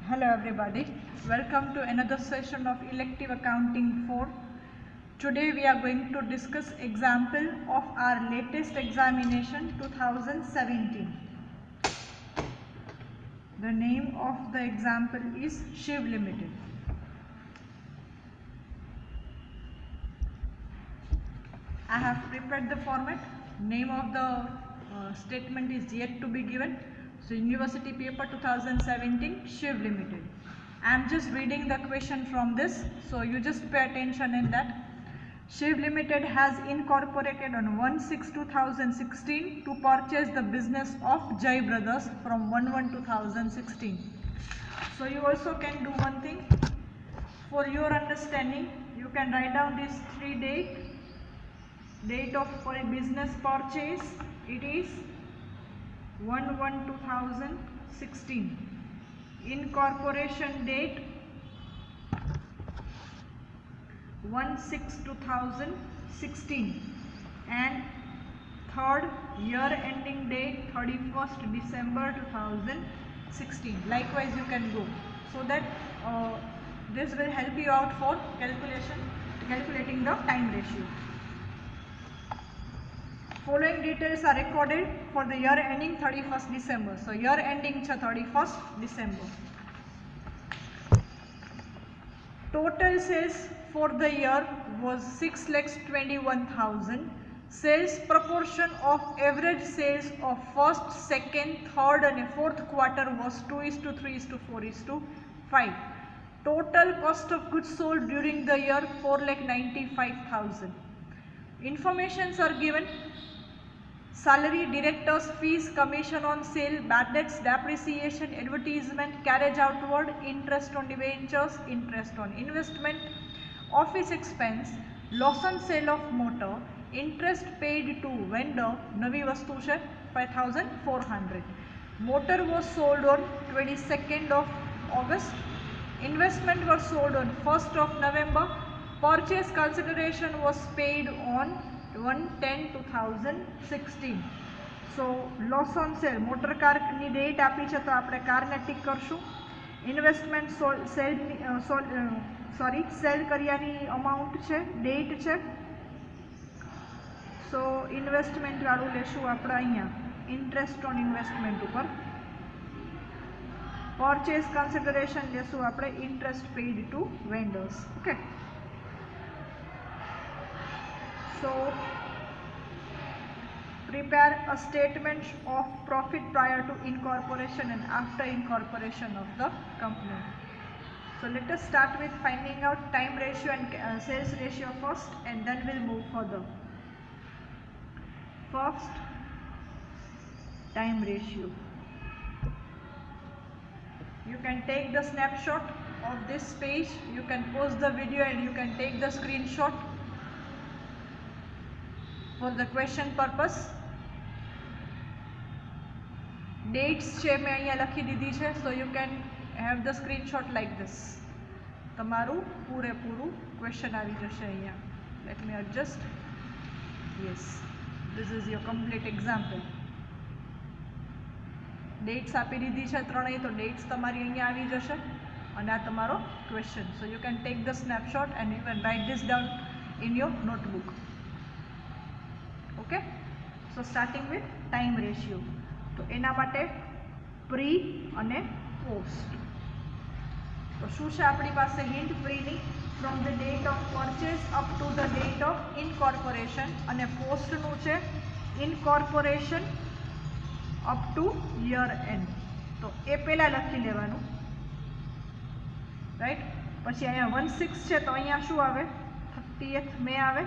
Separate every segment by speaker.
Speaker 1: Hello everybody, welcome to another session of elective accounting 4. Today we are going to discuss example of our latest examination 2017. The name of the example is Shiv Limited. I have prepared the format. Name of the statement is yet to be given. So University Paper 2017 Shiv Limited. I am just reading the question from this, so you just pay attention in that. Shiv Limited has incorporated on 1/6/2016 to purchase the business of Jai Brothers from 1/1/2016. So you also can do one thing. For your understanding, you can write down these three dates. Date of for a business purchase, it is 1/1/2016. Incorporation date 1/6/2016 and third year ending date 31st December 2016. Likewise you can go, so that this will help you out for calculating the time ratio. Following details are recorded for the year ending 31st December. So year ending 31st December. Total sales for the year was 6,21,000. Sales proportion of average sales of first, second, third and fourth quarter was 2:3:4:5. Total cost of goods sold during the year 4,95,000. Informations are given. Salary, directors' fees, commission on sale, bad debts, depreciation, advertisement, carriage outward, interest on debentures, interest on investment, office expense, loss on sale of motor, interest paid to vendor, नवी वस्तु है 5,400. Motor was sold on 22nd of August. Investment was sold on 1st of November. Purchase consideration was paid on 1/10/2016. So loss on sale, motor car ની date આપી છે તો આપણે કારને tick કરશું. Investment sale કર્યાની અમાઉન્ટ છે, ડેટ છે. સો ઇન્વેસ્ટમેન્ટ વાળું લેશું આપણે અહીંયા ઇન્ટરેસ્ટ ઓન ઇન્વેસ્ટમેન્ટ ઉપર. પરચેસ કન્સિડરેશન લેશું આપણે interest paid to vendors. Okay, so prepare a statement of profit prior to incorporation and after incorporation of the company. So let us start with finding out time ratio and sales ratio first, and then we'll move further. First, time ratio. You can take the snapshot of this page, you can pause the video and you can take the screenshot for the question purpose. Dates છે મેં અહીંયા લખી દીધી છે, so you can have the screenshot like this. તમારું પૂરેપૂરું question આવી જશે અહીંયા. Let me adjust. Yes, this is your complete example. Dates આપી દીધી છે ત્રણેય, તો dates તમારી અહીંયા આવી જશે અને આ તમારો question. So you can take the snapshot and you can write this down in your notebook. Okay, so starting with time ratio. તો એના માટે પ્રી અને પોસ્ટ. તો શું છે આપણી પાસે હિન્ટ પ્રીની? From the date of purchase up to the date of incorporation, અને પોસ્ટનું છે incorporation up to year end. તો એ પહેલાં લખી લેવાનું, રાઈટ. પછી અહીંયા 1/6 છે તો અહીંયા શું આવે? 30th May આવે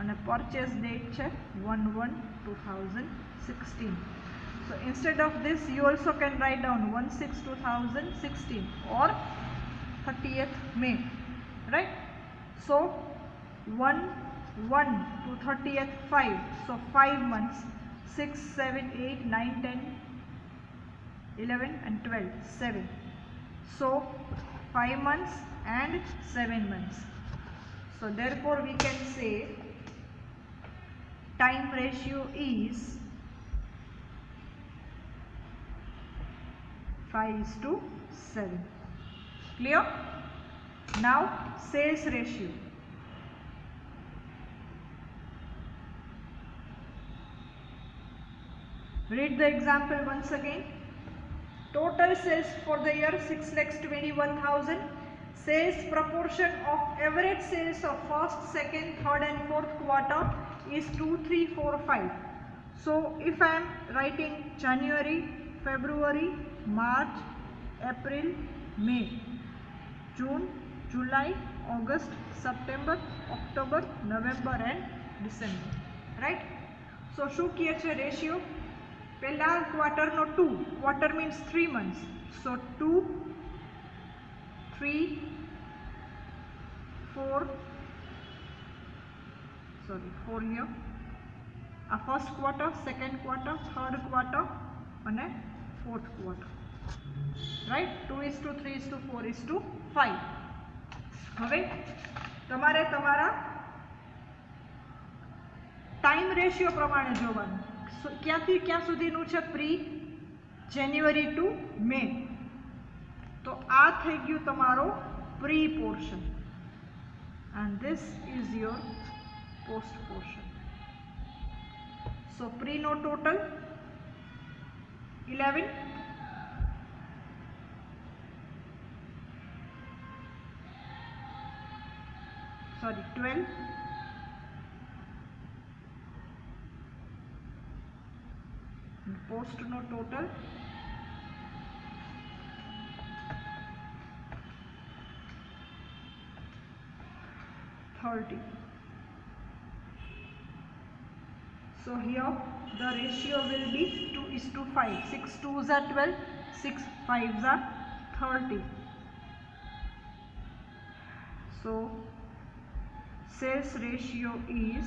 Speaker 1: અને પરચેસ ડેટ છે 1/1/2016. So instead of this you also can write down 1/6/2016 or 30th May, right? So 1/1 to 30th 5, so 5 months, 6, 7, 8, 9, 10, 11 and 12, 7. So 5 months and 7 months. So therefore we can say time ratio is 5:7. Clear? Now sales ratio. Read the example once again. Total sales for the year 6,21,000. Sales proportion of average sales of first, second, third and fourth quarter is 2, 3, 4, 5. So if I am writing January, February, March, April, May, June, July, August, September, October, November and December. Right? So શું કહે છે ratio? પહેલા ક્વાર્ટરનો 2, quarter means 3 months. So 2, 3, 4 here. A first quarter, second quarter, third quarter and fourth quarter. Right? 2:3:4:5. હવે તમારે તમારા time ratio પ્રમાણે જોવાનું. ક્યાંથી ક્યાં સુધીનું છે? પ્રી જાન્યુઆરી ટુ મે. તો આ થઈ ગયું તમારો pre portion and this is your post portion. So pre no total 11, sorry 12, and post no total 30. So here the ratio will be 2:5. 6 2s are 12, 6 5s are 30. So sales ratio is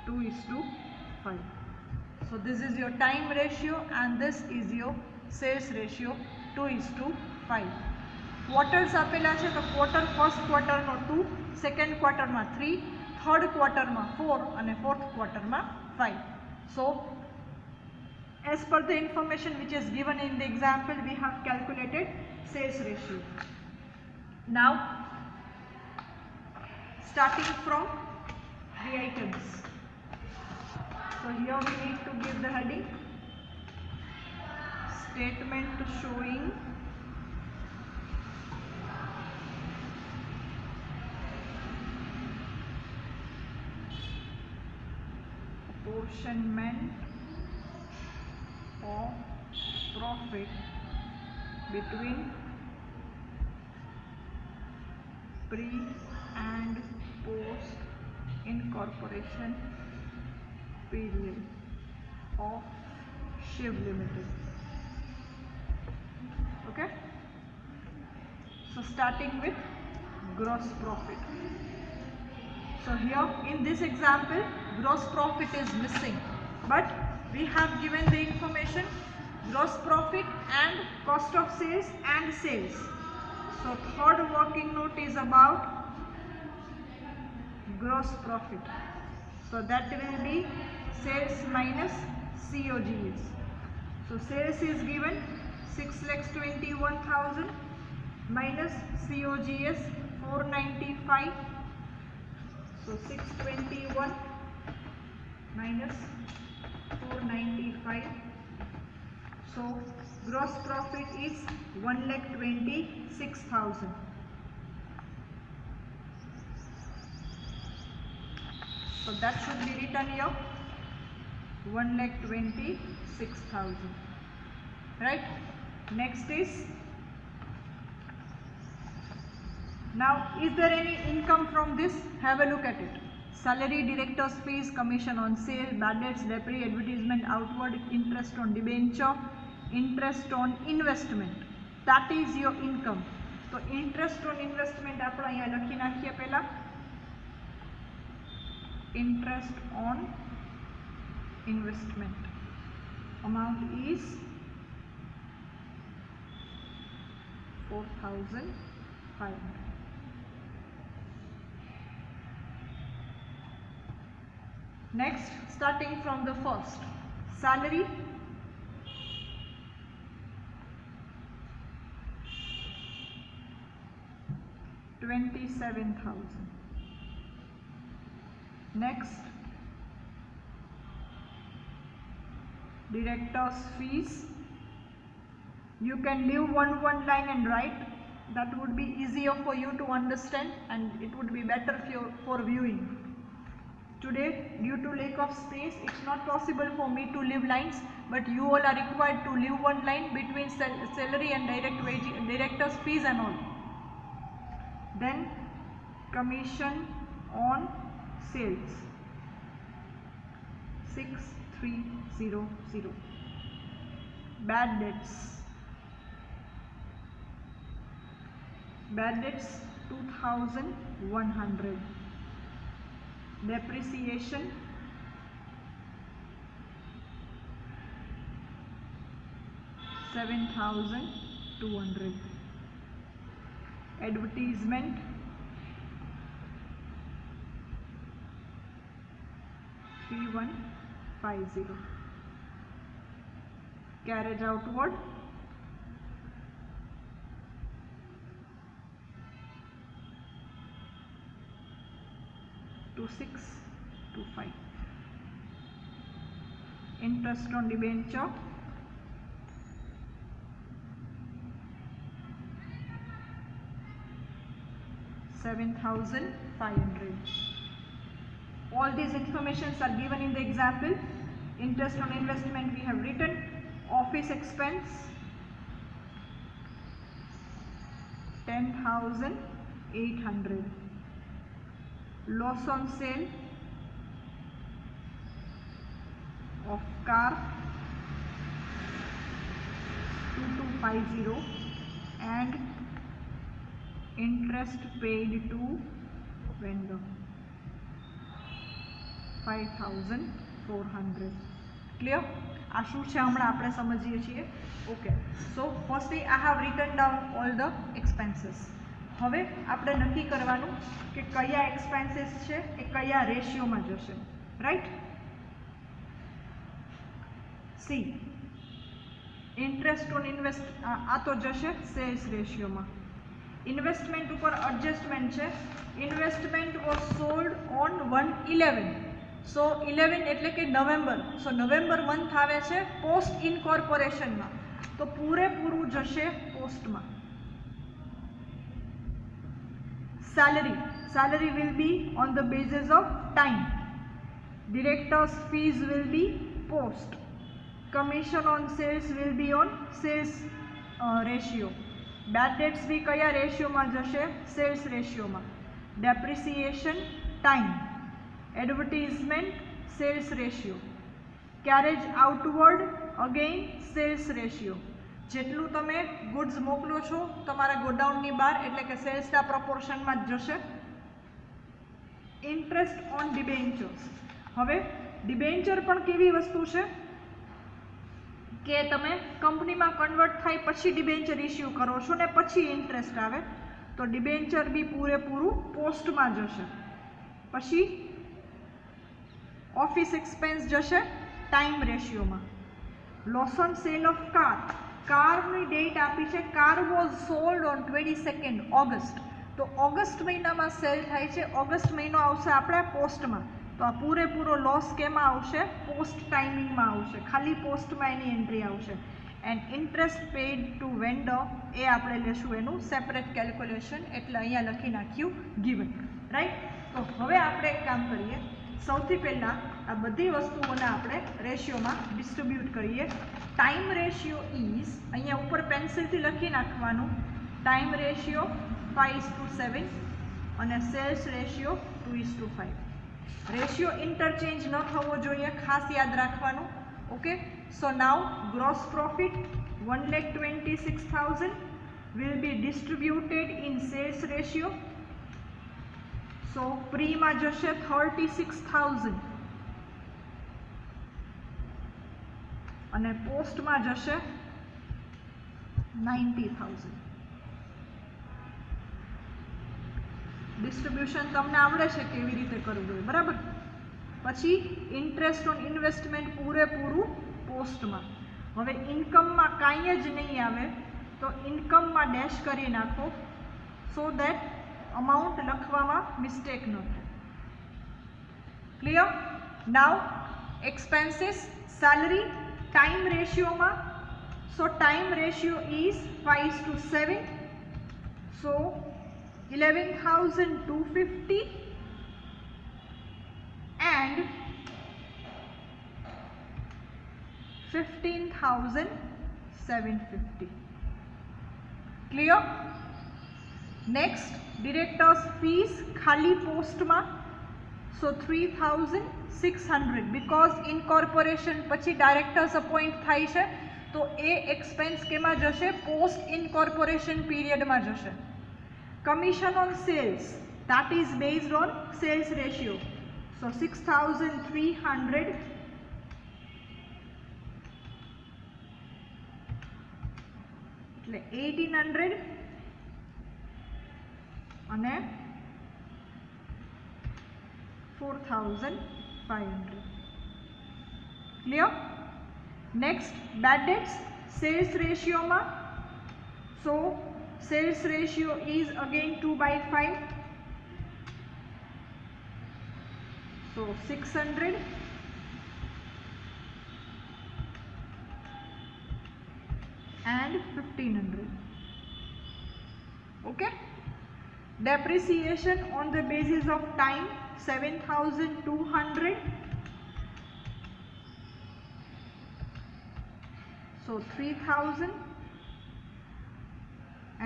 Speaker 1: 2:5. So this is your time ratio and this is your sales ratio 2:5. Quarters આપેલા છે તો quarter first quarter નો 2, second quarter માં 3, third quarter માં 4 અને fourth quarter માં 5. So as per the information which is given in the example, we have calculated sales ratio. Now starting from the items. So here we need to give the heading statement showing apportionment of profit between pre and post incorporation period of Shiv Limited. Okay. So starting with gross profit. So here in this example gross profit is missing, but we have given the information gross profit and cost of sales and sales. So third working note is about gross profit. So that will be sales minus COGS. So sales is given 6,21,000 minus COGS 495. So 621 minus 495. So gross profit is 1,26,000. So that should be written here 1,26,000. Right? Next is, now is there any income from this? Have a look at it. Salary, director's fees, commission on sale, bad debts, debris, advertisement, outward, interest on debenture, interest on investment. That is your income. So interest on investment આપણે અહીંયા લખી નાખીએ પહેલા. Interest on investment amount is 4,500. Next, starting from the first, salary 27,000. Next, director's fees. You can leave one line and write. That would be easier for you to understand and it would be better for viewing. Today, due to lack of space, it's not possible for me to leave lines, but you all are required to leave one line between salary and director's fees and all. Then, commission on sales, 6300. Bad debts, 2,100. Depreciation, 7,200. Advertisement, 3,150. Carriage outward, 2,625. Interest on debenture, 7,500. All these informations are given in the example. Interest on investment we have written. Office expense, 10,800. Loss on sale of car, 2,250. And interest paid to vendor, 5,400. Clear? આ શું છે હમણાં આપણે સમજીએ છીએ. Okay, so firstly I have return down all the expenses. હવે આપણે નક્કી કરવાનું કે કયા એક્સપેન્સીસ છે એ કયા રેશિયોમાં જશે. રાઈટ? સી, ઇન્ટરેસ્ટ ઓન આ તો જશે સેલ્સ રેશિયોમાં. ઇન્વેસ્ટમેન્ટ ઉપર એડજસ્ટમેન્ટ છે. Investment was sold on 1/11. સો 11 એટલે કે નવેમ્બર. સો નવેમ્બર મંથ આવે છે પોસ્ટ ઇનકોર્પોરેશનમાં, તો પૂરેપૂરું જશે પોસ્ટમાં. Salary will be on the basis of time. Director's fees will be post. Commission on sales will be on sales ratio. Bad debts भी कया ratio માં જશે? Sales ratio માં. Depreciation, time. Advertisement, sales ratio. Carriage outward, again sales ratio. જેટલું તમે goods મોકલો છો તમારા ગોડાઉનની બહાર એટલે કે સેલ્સના પ્રપોર્શનમાં જ જશે. Interest on debentures. હવે ડિબેન્ચર પણ કેવી વસ્તુ છે કે તમે કંપનીમાં કન્વર્ટ થાય પછી ડિબેન્ચર ઇસ્યુ કરો છો ને પછી ઇન્ટરેસ્ટ આવે, તો ડિબેન્ચર બી પૂરેપૂરું પોસ્ટમાં જશે. પછી ઓફિસ એક્સપેન્સ જશે ટાઈમ રેશિયોમાં. Loss on sale of car, કારની ડેટ આપી છે car was sold on 22 August, તો ઓગસ્ટ મહિનામાં સેલ થાય છે. ઓગસ્ટ મહિનો આવશે આપણે પોસ્ટમાં, તો આ પૂરેપૂરો લોસ કેમાં આવશે? પોસ્ટ ટાઈમિંગમાં આવશે. ખાલી પોસ્ટમાં એની એન્ટ્રી આવશે. And interest paid to vendor એ આપણે લેશું એનું સેપરેટ કેલ્ક્યુલેશન, એટલે અહીંયા લખી નાખ્યું ગિવન. રાઈટ? તો હવે આપણે એક કામ કરીએ. સૌથી પહેલાં આ બધી વસ્તુઓને આપણે રેશિયોમાં ડિસ્ટ્રીબ્યુટ કરીએ. ટાઈમ રેશિયો ઇઝ, અહીંયા ઉપર પેન્સિલથી લખી નાખવાનું, ટાઈમ રેશિયો 5:7 અને સેલ્સ રેશિયો 2:5. રેશિયો ઇન્ટરચેન્જ ન થવો જોઈએ, ખાસ યાદ રાખવાનું. Okay, so now gross profit 1,26,000 will be distributed in sales ratio. So પ્રીમાં જશે 36,000 અને પોસ્ટમાં જશે 90,000. ડિસ્ટ્રીબ્યુશન તમને આવડે છે કેવી રીતે કરવું, બરાબર? પછી ઇન્ટરેસ્ટ ઓન ઇન્વેસ્ટમેન્ટ પૂરેપૂરું પોસ્ટમાં. હવે ઇન્કમમાં કાંઈ જ નહીં આવે તો ઇન્કમમાં ડેશ કરી નાખો, સો દેટ अमाउंट लखवामां मिस्टेक न थाय। Clear? Now expenses salary time ratio में, so time ratio is 5:7, so 11,250 and 15,750. Clear? Next, directors fees खाली पोस्ट में, so 3,600 because इनकॉर्पोरेशन पछी डायरेक्टर्स अपॉइंट थाय छे तो ए एक्सपेन्स केमा जशे? पोस्ट इनकॉर्पोरेशन पीरियड में जशे. Commission on sales that is based on sales ratio, so 6,300 એટલે 1,800 અને 4,500. Clear? Next, bad debts sales ratio ma, so sales ratio is again 2/5, so 600 and 1,500. Okay. Depreciation on the basis of time 7,200, so 3,000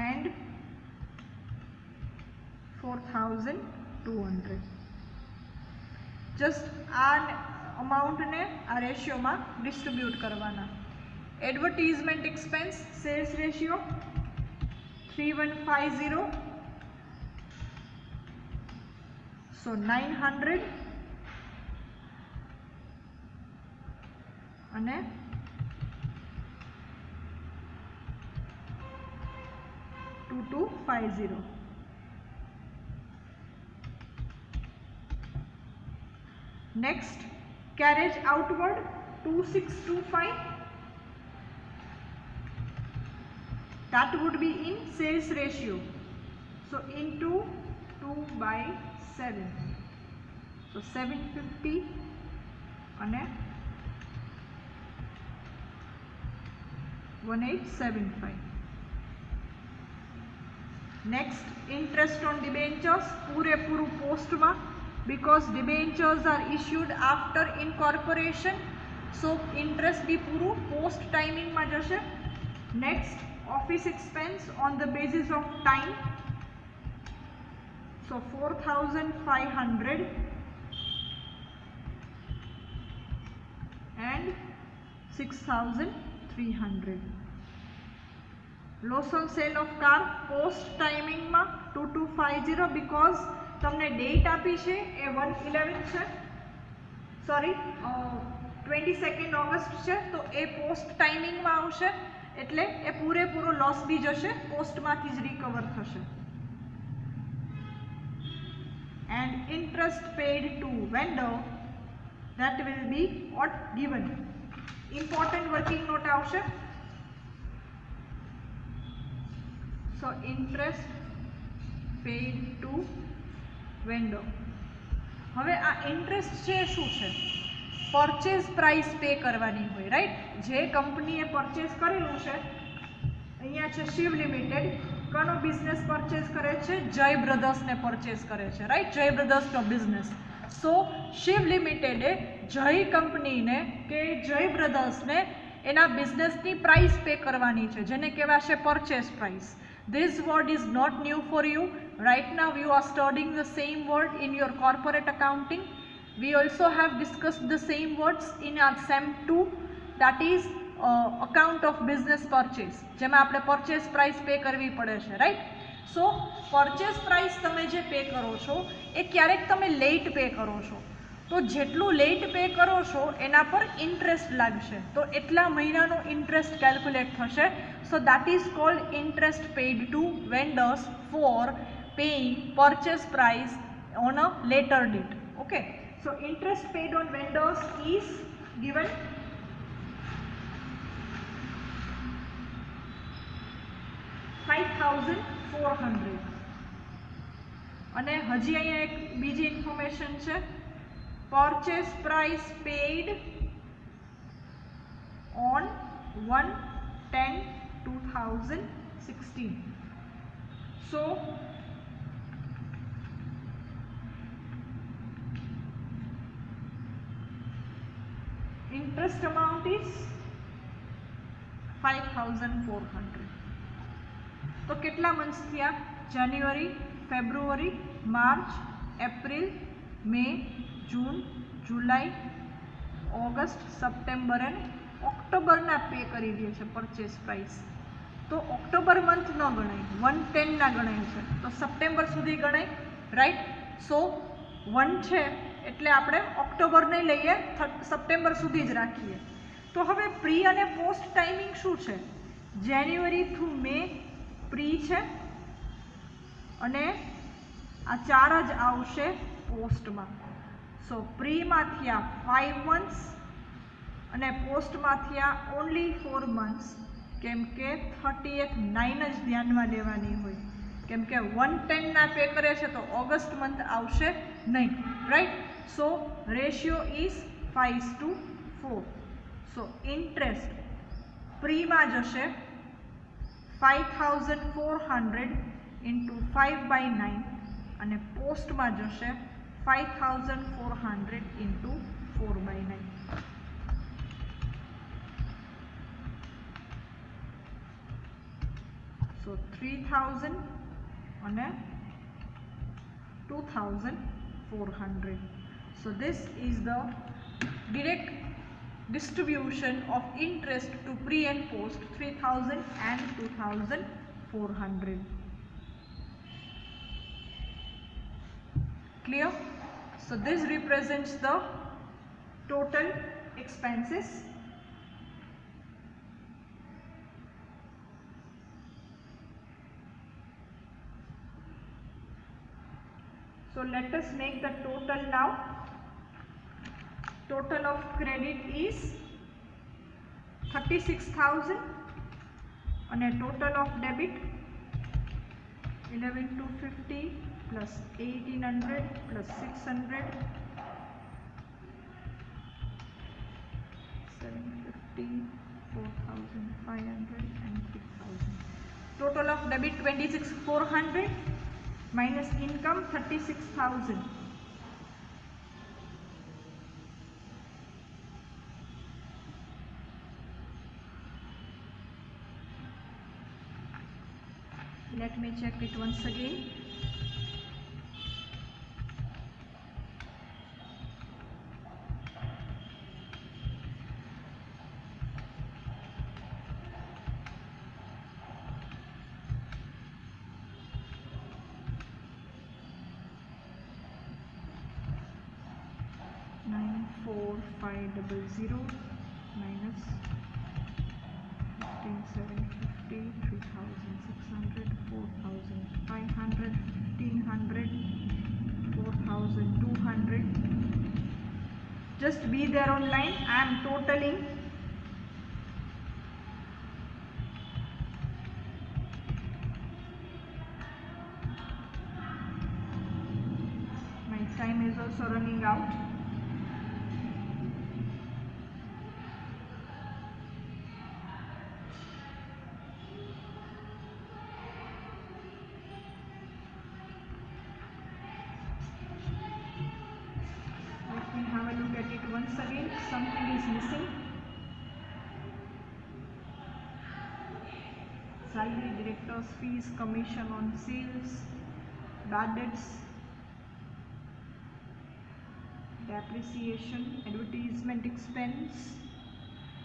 Speaker 1: and 4,200. Just आ amount ने आ ratio में distribute करवाना. Advertisement expense sales ratio 3,150, so 900 અને 2,250. Next, carriage outward 2,625, that would be in sales ratio, so into 2/7, so 750 and 1,875. Next, interest on debentures पूरेपूरू post में, because debentures are issued after incorporation, so interest भी पूरू post timing में जशे. Next, office expense on the basis of time, so 4,500 and 6,300. Loss on sale of car post timing में 2,250 because तमने date आपी है ए 1/11 है, सॉरी 22 ऑगस्ट है, तो ए पोस्ट टाइमिंग में आवशे एटले ए पूरेपूरो लॉस भी जशे, पोस्ट मांथी ज रिकवर थशे. And interest paid to vendor that will be what given. Important working note आवशे, so interest paid to vendor. હવે આ ઇન્ટરેસ્ટ છે શું છે? પરચેઝ પ્રાઇસ પે કરવાની હોય, રાઈટ? જે કંપનીએ પરચેઝ કરેલું છે, અહીંયા છે શિવ લિમિટેડ, કોનો બિઝનેસ પરચેઝ કરે છે? જય બ્રધર્સને પરચેઝ કરે છે, રાઈટ? જય બ્રધર્સનો બિઝનેસ. સો શિવ લિમિટેડે જય કંપનીને કે જય બ્રધર્સને એના બિઝનેસની પ્રાઇસ પે કરવાની છે, જેને કહેવાશે purchase price. This word is not new for you. Right now you are studying the same word in your corporate accounting. We also have discussed the same words in our SEM 2, that is account of business purchase, જેમાં આપણે purchase price pay કરવી પડે છે, right? So purchase price તમે જે pay કરો છો એ ક્યારેક તમે late pay કરો છો, તો જેટલું લેટ પે કરો છો એના પર ઇન્ટરેસ્ટ લાગશે, તો એટલા મહિનાનો ઇન્ટરેસ્ટ કેલ્ક્યુલેટ થશે. So that is called interest paid to vendors for paying purchase price on a later date. Okay, so interest paid on vendors is given 5,400. અને હજી અહીંયા એક બીજી ઇન્ફોર્મેશન છે, purchase price paid on 1/10/2016. So interest amount is 5,400. તો કેટલા months થયા? January, February, March, April, May, June, July, August, September and ઓક્ટોબરના પે કરી દે છે પરચેસ પ્રાઇસ. તો ઓક્ટોબર મંથ ન ગણાય, 1/10 ના ગણાય છે, તો સપ્ટેમ્બર સુધી ગણાય, રાઈટ. સો 1 છે એટલે આપણે ઓક્ટોબર નહીં લઈએ, સપ્ટેમ્બર સુધી જ રાખીએ. તો હવે પ્રી અને પોસ્ટ ટાઈમિંગ શું છે? જાન્યુઆરી ટુ મે પ્રી છે અને આ 4 જ આવશે પોસ્ટમાં. સો પ્રીમાં થયા 5 મંથ્સ અને પોસ્ટમાં થયા ઓનલી 4 મંથ્સ, કેમ કે 30/9 જ ધ્યાનમાં લેવાની હોય, કેમ કે 1/10 ના પે કરે છે તો ઓગસ્ટ મંથ આવશે નહીં, right. So ratio is 5:4. So interest પ્રીમાં જશે 5,400 ઇન્ટુ 5/9 અને પોસ્ટમાં જશે 5,400 into 4/9. So 3,000 and 2,400. So this is the direct distribution of interest to pre and post, 3,000 and 2,400. Clear? So this represents the total expenses. So let us make the total now. Total of credit is 36,000 and a total of debit 11,250 plus 1,800 plus 600 750 4,500 and 6,000. Total of debit 26,400 minus income 36,000. Let me check it once again. $9,450 minus 15,750, 3,600, 4,500, 1,500, 4,200. Just be there online. I am totaling. My time is also running out. Once again, something is missing. Salary, director's fees, commission on sales, bad debts, depreciation, advertisement expense,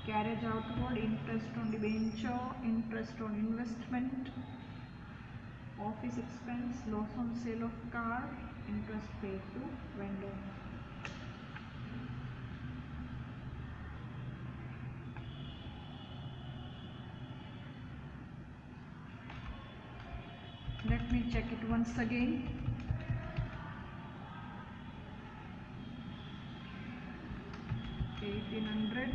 Speaker 1: carriage outward, interest on debenture, interest on investment, office expense, loss on sale of car, interest paid to vendor. Let me check it once again. $1,800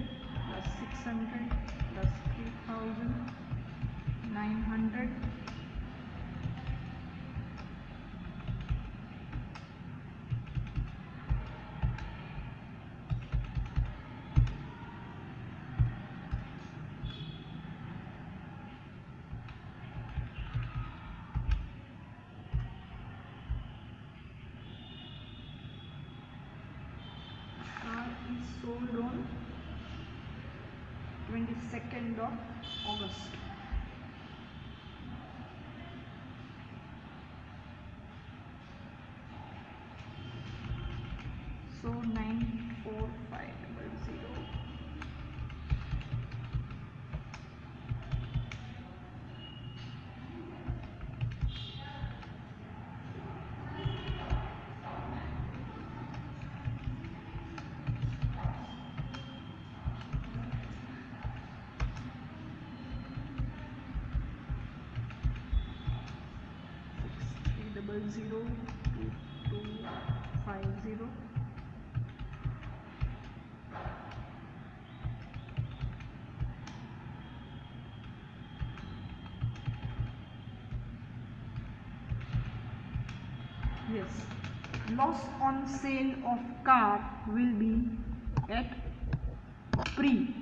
Speaker 1: plus 600 plus 3,900 sold on 22nd of August. So 94500. Double 0 2250. Yes, loss on sale of car will be at pre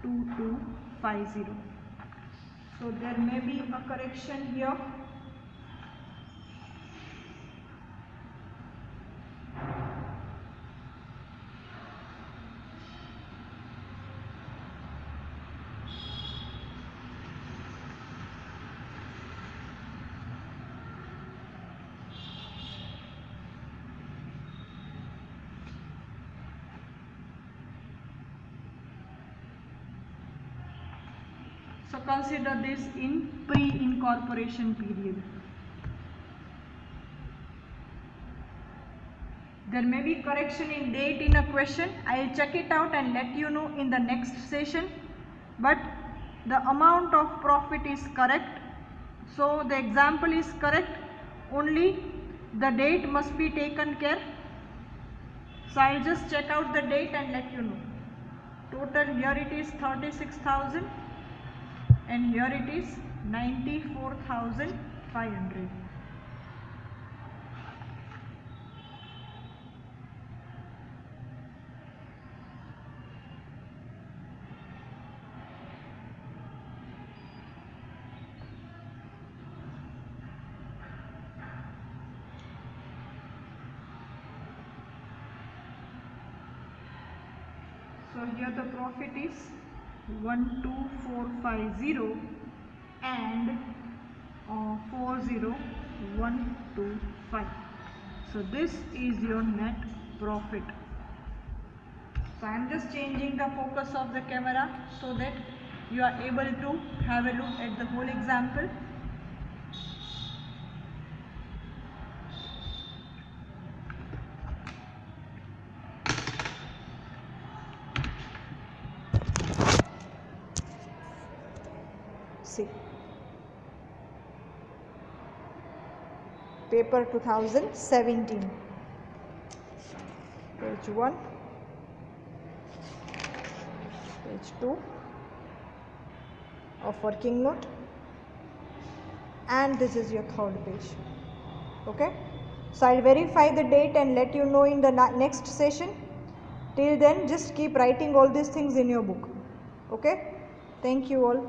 Speaker 1: 2250. So there may be a correction here. So consider this in pre-incorporation period. There may be correction in date in a question. I will check it out and let you know in the next session. But the amount of profit is correct. So the example is correct. Only the date must be taken care. So I will just check out the date and let you know. Total here it is 36,000. And here it is 94,500. So here the profit is 12450 and 40125. So this is your net profit. So I am just changing the focus of the camera so that you are able to have a look at the whole example. See, paper 2017, page 1, page 2 of working note, and this is your third page. Okay, so I'll verify the date and let you know in the next session. Till then, just keep writing all these things in your book. Okay, thank you all.